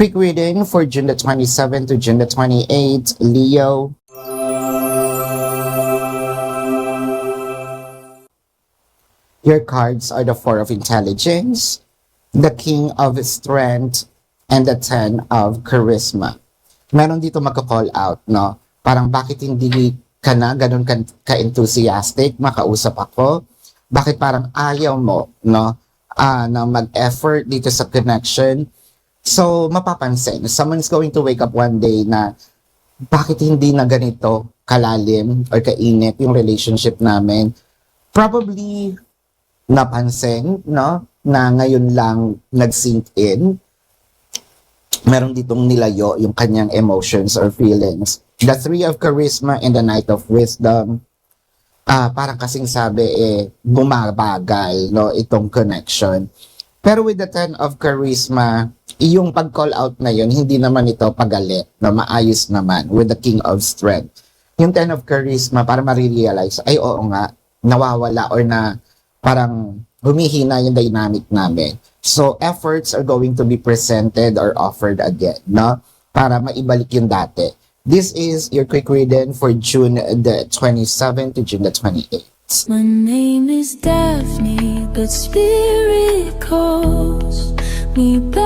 Quick reading for June the 27th to June the 28th, Leo. Your cards are the Four of Intelligence, the King of Strength, and the Ten of Charisma. Meron dito magka-call out, no? Parang bakit hindi ka na ganun ka-enthusiastic, makausap ako? Bakit parang ayaw mo, no? Na mag-effort dito sa connection? So, mapapansin, someone's going to wake up one day na bakit hindi na ganito kalalim or kainit yung relationship namin? Probably napansin, no? Na ngayon lang nag-sink in. Meron ditong nilayo yung kanyang emotions or feelings. The Three of Charisma and the Knight of Wisdom. Parang kasing sabi, bumabagal, no? Itong connection. Pero with the Ten of Charisma, yung pag-call out na yun, hindi naman ito pagalit, no? Maayos naman with the King of Strength. Yung Ten of Charisma, para ma-realize, ay oo nga, nawawala or na parang humihina yung dynamic namin. So, efforts are going to be presented or offered again, no? Para maibalik yung dati. This is your quick reading for June the 27th to June the 28th. My name is Daphne, but spirit calls me back.